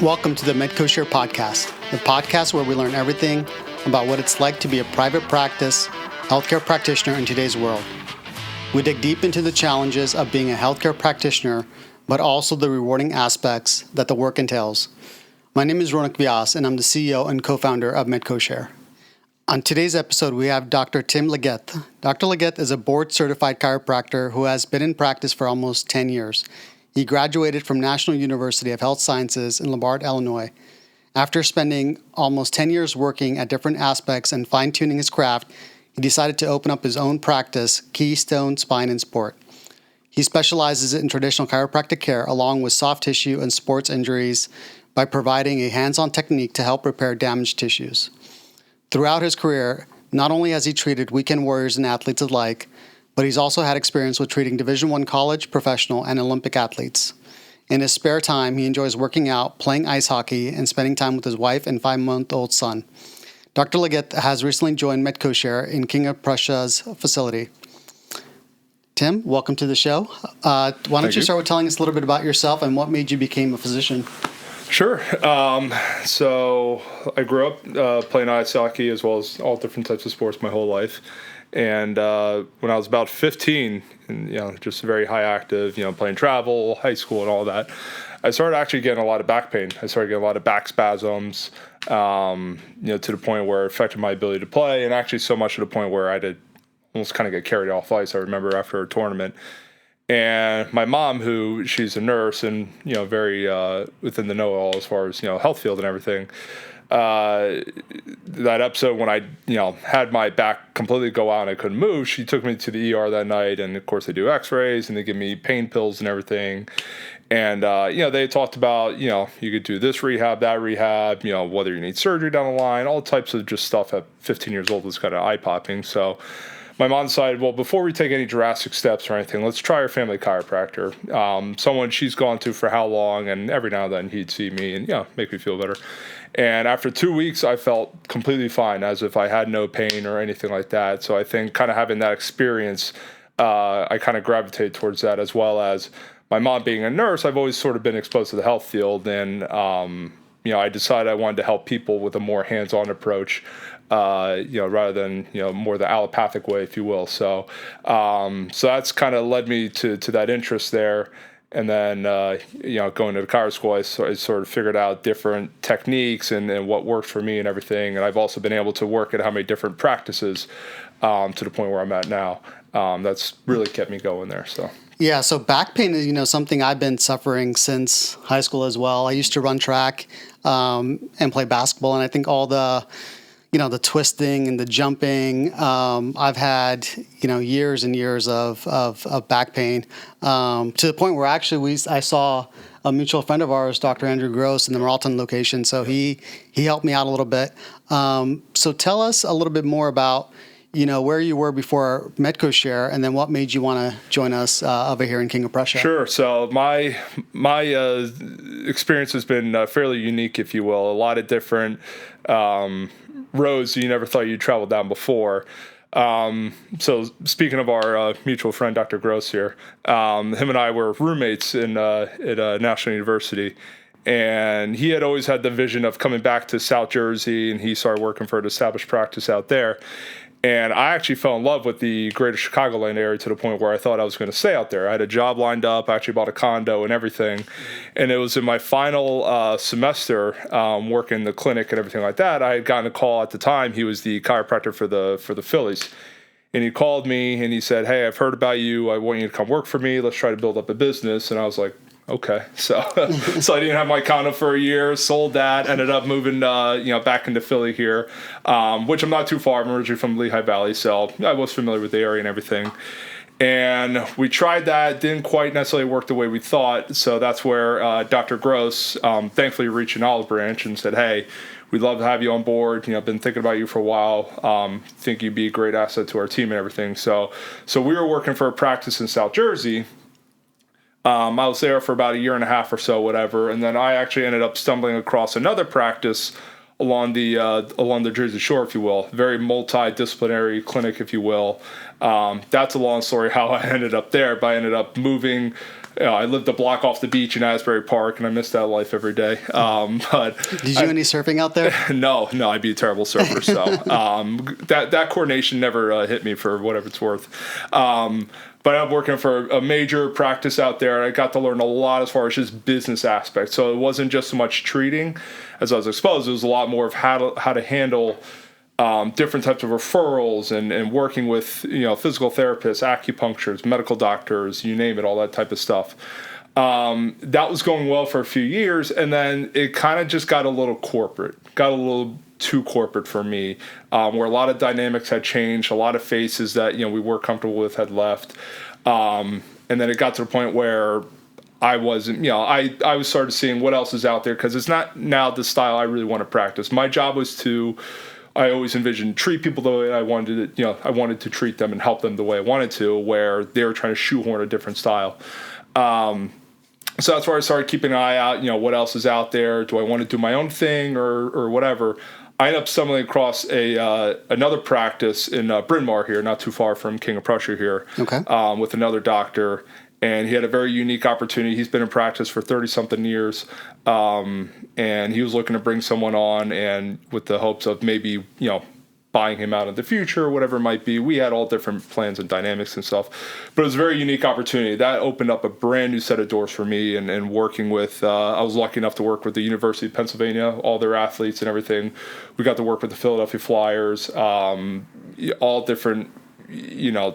Welcome to the MedCoShare Podcast, the podcast where we learn everything about what it's like to be a private practice healthcare practitioner in today's world. We dig deep into the challenges of being a healthcare practitioner, but also the rewarding aspects that the work entails. My name is Ronak Vyas, and I'm the CEO and co-founder of MedCoShare. On today's episode, we have Dr. Tim Legath. Dr. Legath is a board-certified chiropractor who has been in practice for almost 10 years. He graduated from National University of Health Sciences in Lamar, Illinois. After spending almost 10 years working at different aspects and fine-tuning his craft, he decided to open up his own practice, Keystone Spine and Sport. He specializes in traditional chiropractic care along with soft tissue and sports injuries by providing a hands-on technique to help repair damaged tissues. Throughout his career, not only has he treated weekend warriors and athletes alike, but he's also had experience with treating Division I college, professional, and Olympic athletes. In his spare time, he enjoys working out, playing ice hockey, and spending time with his wife and 5-month-old son. Dr. Legath has recently joined MedCoShare in King of Prussia's facility. Tim, welcome to the show. Why don't you start with telling us a little bit about yourself and what made you become a physician? Sure. So I grew up playing ice hockey as well as all different types of sports my whole life. And when I was about 15, and, just very high active, playing travel, high school and all that, I started actually getting a lot of back pain. I started getting a lot of back spasms, to the point where it affected my ability to play, and actually so much to the point where I did almost kind of get carried off ice. I remember after a tournament. And my mom, she's a nurse and, very within the know-all as far as, health field and everything, that episode when I, had my back completely go out and I couldn't move, she took me to the ER that night, and of course they do x-rays and they give me pain pills and everything. And, they talked about, you could do this rehab, that rehab, whether you need surgery down the line, all types of just stuff at 15 years old was kind of eye-popping. So my mom decided, well, before we take any drastic steps or anything, let's try our family chiropractor. Someone she's gone to for how long, and every now and then he'd see me and, make me feel better. And after 2 weeks, I felt completely fine, as if I had no pain or anything like that. So I think kind of having that experience, I kind of gravitated towards that, as well as my mom being a nurse. I've always sort of been exposed to the health field, and, I decided I wanted to help people with a more hands-on approach, rather than, more the allopathic way, if you will. So that's kind of led me to that interest there. And then, going to the chiro school, I sort of figured out different techniques and what worked for me and everything. And I've also been able to work at how many different practices to the point where I'm at now. That's really kept me going there. So. Yeah, so back pain is, something I've been suffering since high school as well. I used to run track and play basketball, and I think all the twisting and the jumping, I've had, years and years of back pain, to the point where actually I saw a mutual friend of ours, Dr. Andrew Gross, in the Marlton location. So he helped me out a little bit. So tell us a little bit more about, where you were before MedCoShare, and then what made you want to join us over here in King of Prussia. Sure. So my experience has been fairly unique, if you will. A lot of different roads you never thought you'd travel down before. So speaking of our mutual friend, Dr. Gross here, him and I were roommates at National University, and he had always had the vision of coming back to South Jersey, and he started working for an established practice out there. And I actually fell in love with the greater Chicagoland area to the point where I thought I was going to stay out there. I had a job lined up. I actually bought a condo and everything. And it was in my final semester working the clinic and everything like that. I had gotten a call at the time. He was the chiropractor for the Phillies. And he called me and he said, "Hey, I've heard about you. I want you to come work for me. Let's try to build up a business." And I was like, okay. So I didn't have my condo for a year, sold that, ended up moving, back into Philly here, which I'm not too far. I'm originally from Lehigh Valley, so I was familiar with the area and everything. And we tried that, didn't quite necessarily work the way we thought. So that's where Dr. Gross thankfully reached an olive branch and said, "Hey, we'd love to have you on board. I've been thinking about you for a while. Think you'd be a great asset to our team and everything." So we were working for a practice in South Jersey. I was there for about a year and a half or so, whatever. And then I actually ended up stumbling across another practice along the Jersey Shore, if you will, very multidisciplinary clinic, if you will. That's a long story how I ended up there, but I ended up moving I lived a block off the beach in Asbury Park, and I missed that life every day. But did you do any surfing out there? No, I'd be a terrible surfer. So that coordination never hit me for whatever it's worth. But I'm working for a major practice out there, and I got to learn a lot as far as just business aspects. So it wasn't just so much treating as I was exposed. It was a lot more of how to handle different types of referrals and working with physical therapists, acupuncturists, medical doctors, you name it, all that type of stuff. That was going well for a few years, and then it kind of just got a little too corporate for me, where a lot of dynamics had changed, a lot of faces that we were comfortable with had left, and then it got to the point where I wasn't, I was started seeing what else is out there, because it's not now the style I really want to practice. My job was I always envisioned treat people the way I wanted to, I wanted to treat them and help them the way I wanted to, where they were trying to shoehorn a different style. So that's where I started keeping an eye out, what else is out there? Do I want to do my own thing or whatever? I ended up stumbling across another practice in Bryn Mawr here, not too far from King of Prussia here, with another doctor. And he had a very unique opportunity. He's been in practice for 30-something years, and he was looking to bring someone on, and with the hopes of maybe, buying him out in the future or whatever it might be. We had all different plans and dynamics and stuff. But it was a very unique opportunity. That opened up a brand new set of doors for me, and working with, I was lucky enough to work with the University of Pennsylvania, all their athletes and everything. We got to work with the Philadelphia Flyers, all different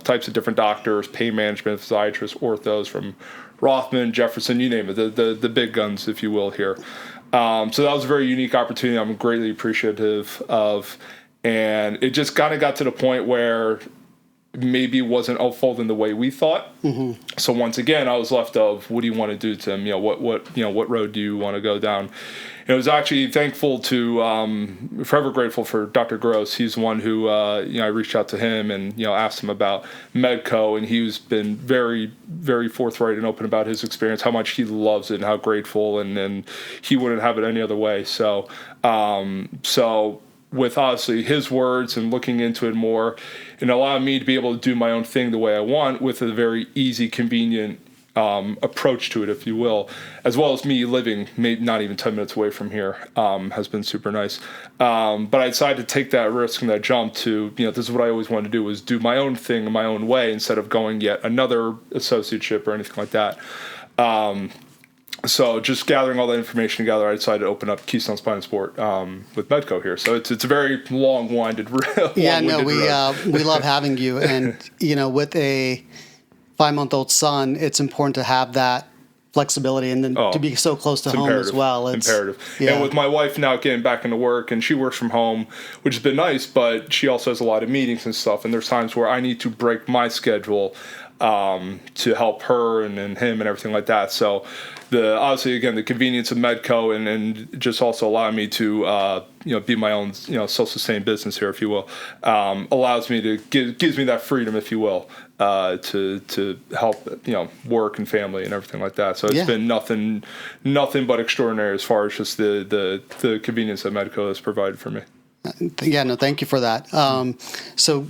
types of different doctors, pain management, physiatrists, orthos, from Rothman, Jefferson, you name it, the big guns, if you will, here. So that was a very unique opportunity I'm greatly appreciative of. And it just kind of got to the point where maybe it wasn't unfolding the way we thought. Mm-hmm. So once again, I was left of, what do you want to do to him? What road do you want to go down? And I was actually thankful to, forever grateful for Dr. Gross. He's the one who, I reached out to him and, asked him about MedCo, and he's been very, very forthright and open about his experience, how much he loves it and how grateful, and he wouldn't have it any other way. So, with obviously his words and looking into it more, and allowing me to be able to do my own thing the way I want, with a very easy, convenient approach to it, if you will, as well as me living maybe not even 10 minutes away from here, has been super nice. But I decided to take that risk and that jump to, this is what I always wanted to do, was do my own thing in my own way, instead of going yet another associateship or anything like that. So just gathering all that information together, I decided to open up Keystone Spine and Sport with MedCo here. So it's a very long-winded road. Yeah, no, we love having you. And, with a 5-month-old son, it's important to have that flexibility, and then to be so close to home as well. It's imperative. Yeah. And with my wife now getting back into work, and she works from home, which has been nice, but she also has a lot of meetings and stuff. And there's times where I need to break my schedule to help her and him and everything like that. So obviously, again, the convenience of MedCo and just also allowing me to, be my own, self-sustained business here, if you will, allows me to gives me that freedom, if you will, to help, work and family and everything like that. So it's been nothing but extraordinary as far as just the convenience that MedCo has provided for me. Yeah, no, thank you for that. So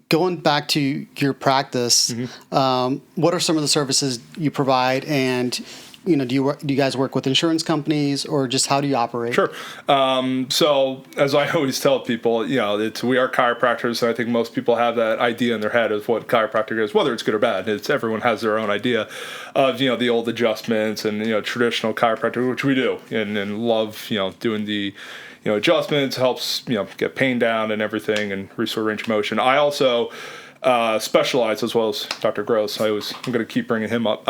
going back to your practice, what are some of the services you provide, and do you guys work with insurance companies, or just how do you operate? Sure. So as I always tell people, we are chiropractors, and I think most people have that idea in their head of what chiropractic is, whether it's good or bad. Everyone has their own idea of the old adjustments and traditional chiropractic, which we do, and love doing the adjustments, helps get pain down and everything, and restore range of motion. I also specialize, as well as Dr. Gross. I'm going to keep bringing him up.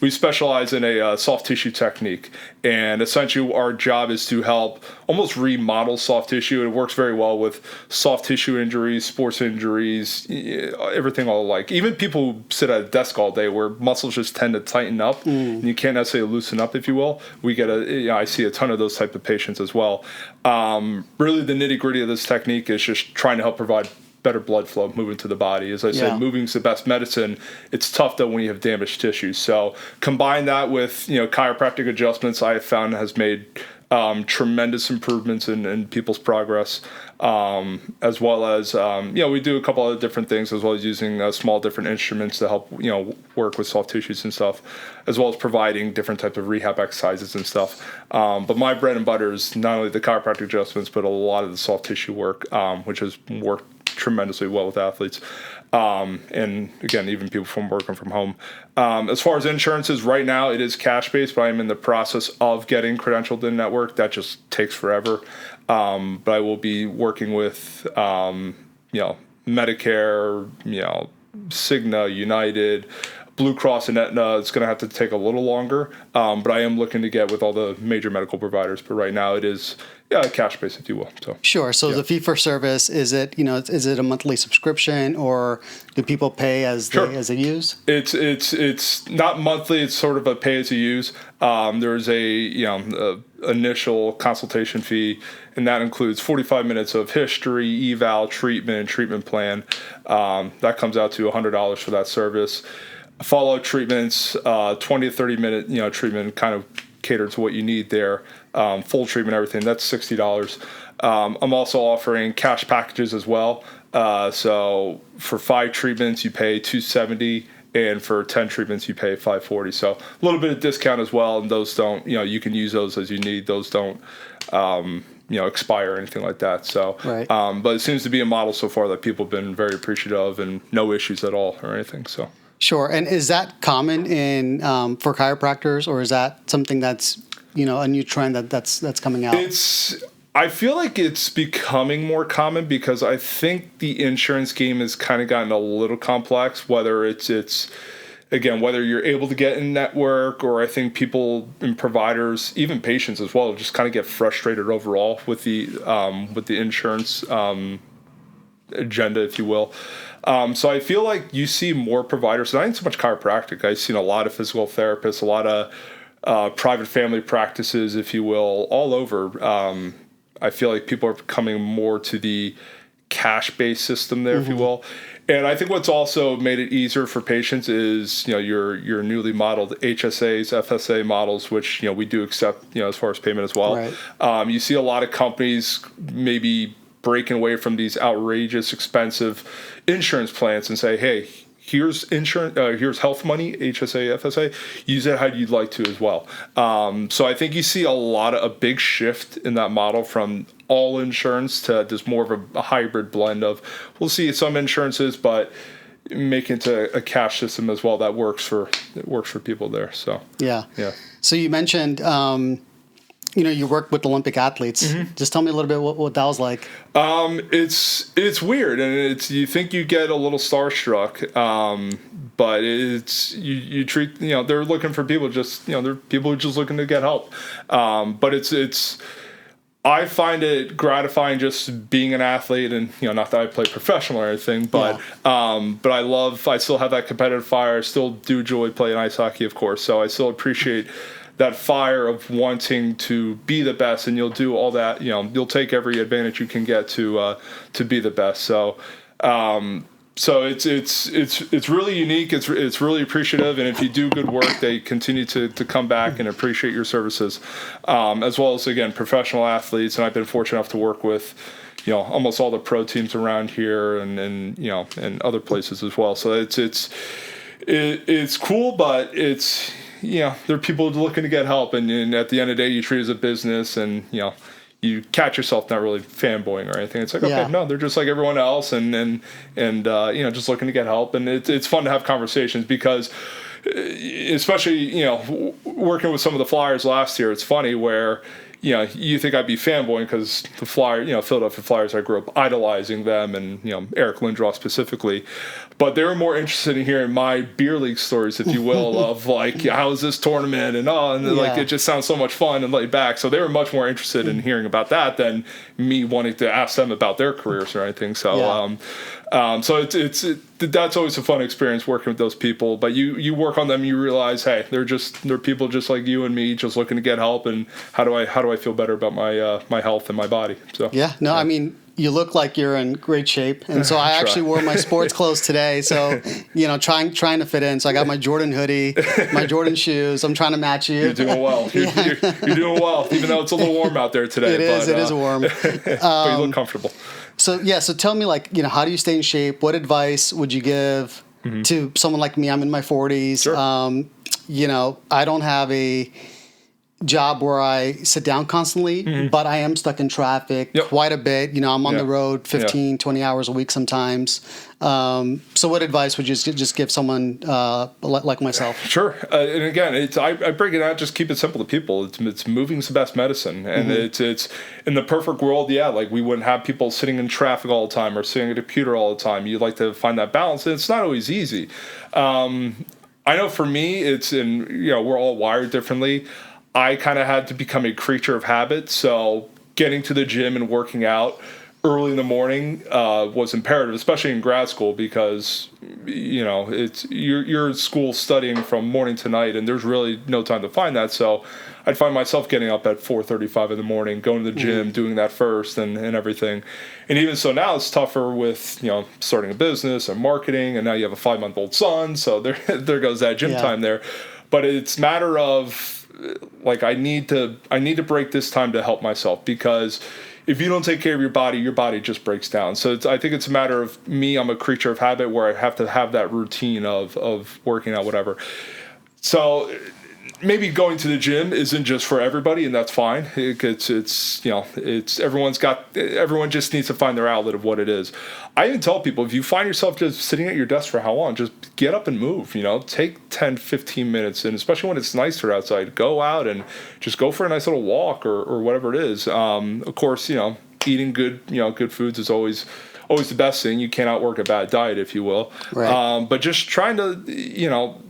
We specialize in a soft tissue technique, and essentially our job is to help almost remodel soft tissue. It works very well with soft tissue injuries, sports injuries, everything all alike. Even people who sit at a desk all day, where muscles just tend to tighten up, and you can't necessarily loosen up, if you will. We get I see a ton of those type of patients as well. Really, the nitty gritty of this technique is just trying to help provide better blood flow moving to the body. As I said, moving is the best medicine. It's tough though when you have damaged tissue. So combine that with chiropractic adjustments, I have found has made tremendous improvements in people's progress, as well as, we do a couple of different things, as well as using small different instruments to help, work with soft tissues and stuff, as well as providing different types of rehab exercises and stuff. But my bread and butter is not only the chiropractic adjustments, but a lot of the soft tissue work, which has worked tremendously well with athletes. And again, even people from working from home. As far as insurances, right now it is cash-based, but I'm in the process of getting credentialed in network. That just takes forever. But I will be working with, Medicare, Cigna, United, Blue Cross and Aetna. It's going to have to take a little longer, but I am looking to get with all the major medical providers. But right now it is cash-based, if you will. So sure. So the fee for service, is it a monthly subscription, or do people pay as they use? It's not monthly. It's sort of a pay as you use. There's a initial consultation fee, and that includes 45 minutes of history, eval, treatment plan. That comes out to $100 for that service. Follow-up treatments, 20 to 30 minute treatment, kind of catered to what you need there. Full treatment, everything, that's $60. I'm also offering cash packages as well. So for 5 treatments, you pay $270, and for 10 treatments, you pay $540. So a little bit of discount as well, and those don't, you can use those as you need. Those don't, expire or anything like that. So, right. But it seems to be a model so far that people have been very appreciative of, and no issues at all or anything. So. Sure. And is that common in for chiropractors, or is that something that's a new trend that's coming out? I feel like it's becoming more common, because I think the insurance game has kind of gotten a little complex. Whether it's again, whether you're able to get in network, or I think people and providers, even patients as well, just kind of get frustrated overall with the insurance agenda, if you will. So I feel like you see more providers, not even so much chiropractic. I've seen a lot of physical therapists, a lot of private family practices, if you will, all over. I feel like people are coming more to the cash-based system there, if you will. And I think what's also made it easier for patients is, your newly modeled HSAs, FSA models, which, we do accept, as far as payment as well. Right. You see a lot of companies maybe breaking away from these outrageous, expensive insurance plans and say, hey, here's insurance, here's health money, HSA, FSA, use it how you'd like to as well. So I think you see a big shift in that model from all insurance to just more of a hybrid blend of, we'll see some insurances, but make it a cash system as well that works for people there. So yeah. So you mentioned you work with Olympic athletes. Just tell me a little bit what that was like. It's weird, and you think you get a little starstruck, but it's you treat they're looking for people, just they're people who are just looking to get help. But it's I find it gratifying just being an athlete, and not that I play professional or anything, but I still have that competitive fire. I still do enjoy playing ice hockey, of course, so I still appreciate that fire of wanting to be the best, and you'll do all that. You'll take every advantage you can get to be the best. So it's really unique. It's really appreciative, and if you do good work, they continue to come back and appreciate your services, as well as, again, professional athletes. And I've been fortunate enough to work with almost all the pro teams around here, and other places as well. So it's cool, but it's there are people looking to get help, and at the end of the day, you treat it as a business, and you catch yourself not really fanboying or anything. It's like, okay, no, they're just like everyone else, and just looking to get help, and it's fun to have conversations, because especially working with some of the Flyers last year, it's funny where you think I'd be fanboying because the Philadelphia Flyers, I grew up idolizing them, and Eric Lindros specifically. But they were more interested in hearing my beer league stories, if you will, of like, how was this tournament, and like, it just sounds so much fun and laid back. So they were much more interested in hearing about that than me wanting to ask them about their careers or anything. So, so that's always a fun experience working with those people. But you work on them, you realize, hey, they're people just like you and me, just looking to get help, and how do I feel better about my health and my body. So I mean, you look like you're in great shape. And so I actually wore my sports clothes today. So, trying to fit in. So I got my Jordan hoodie, my Jordan shoes. I'm trying to match you. You're doing well. You're doing well, even though it's a little warm out there today. It is warm. But you look comfortable. So tell me, how do you stay in shape? What advice would you give to someone like me? I'm in my 40s. Sure. I don't have a job where I sit down constantly, but I am stuck in traffic quite a bit. I'm on the road 15, 20 hours a week sometimes. So what advice would you just give someone like myself? Sure. And again, I break it out, just keep it simple to people. It's moving's the best medicine. And it's in the perfect world, we wouldn't have people sitting in traffic all the time or sitting at a computer all the time. You'd like to find that balance, and it's not always easy. I know for me, we're all wired differently. I kind of had to become a creature of habit, so getting to the gym and working out early in the morning was imperative, especially in grad school, because you're in school studying from morning to night, and there's really no time to find that. So I'd find myself getting up at 4:35 in the morning, going to the gym, doing that first, and everything. And even so, now it's tougher with starting a business and marketing, and now you have a 5-month-old son, so there goes that gym time there. But it's a matter of I need to break this time to help myself, because if you don't take care of your body just breaks down. So I think it's a matter of me. I'm a creature of habit where I have to have that routine of working out, whatever. So maybe going to the gym isn't just for everybody, and that's fine. Everyone just needs to find their outlet of what it is. I even tell people, if you find yourself just sitting at your desk for how long, just get up and move. Take 10, 15 minutes, and especially when it's nicer outside, go out and just go for a nice little walk or whatever it is. Of course, eating good foods is always the best thing. You can't outwork a bad diet, if you will. Right. But just trying to,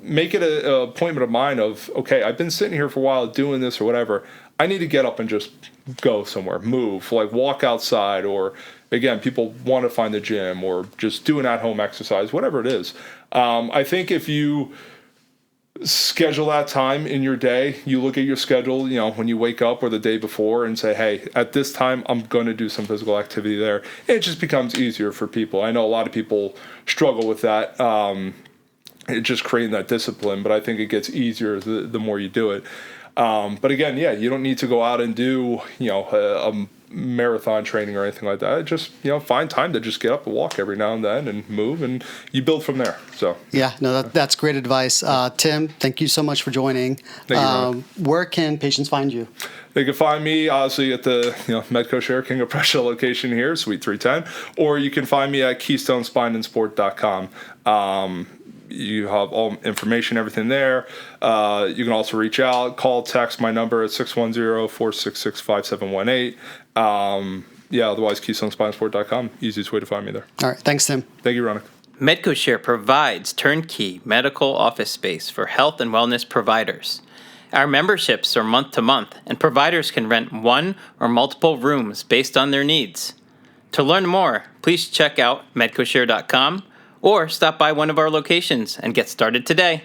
make it an appointment of mine of, okay, I've been sitting here for a while doing this or whatever. I need to get up and just go somewhere, move, walk outside, or again, people want to find the gym or just do an at-home exercise, whatever it is. I think if you schedule that time in your day, you look at your schedule, when you wake up or the day before, and say, hey, at this time, I'm going to do some physical activity there. It just becomes easier for people. I know a lot of people struggle with that, just creating that discipline, but I think it gets easier the more you do it. But again, you don't need to go out and do, a marathon training or anything like that. Just, find time to just get up and walk every now and then and move, and you build from there. So that's great advice. Tim, thank you so much for joining. Thank you. Where can patients find you? They can find me obviously at the MedCoShare King of Prussia location here, Suite 310, or you can find me at KeystoneSpineandSport.com. You have all information, everything there. You can also reach out, call, text my number at 610-466-5718. Otherwise, KeystoneSpineandSport.com. Easiest way to find me there. All right. Thanks, Tim. Thank you, Ronak. MedCoShare provides turnkey medical office space for health and wellness providers. Our memberships are month to month, and providers can rent one or multiple rooms based on their needs. To learn more, please check out MedCoShare.com or stop by one of our locations and get started today.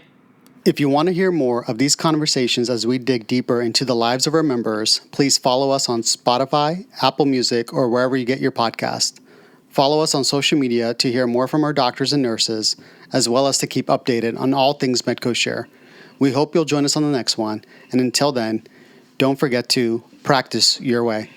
If you want to hear more of these conversations as we dig deeper into the lives of our members, please follow us on Spotify, Apple Music, or wherever you get your podcast. Follow us on social media to hear more from our doctors and nurses, as well as to keep updated on all things MedCoShare. We hope you'll join us on the next one, and until then, don't forget to practice your way.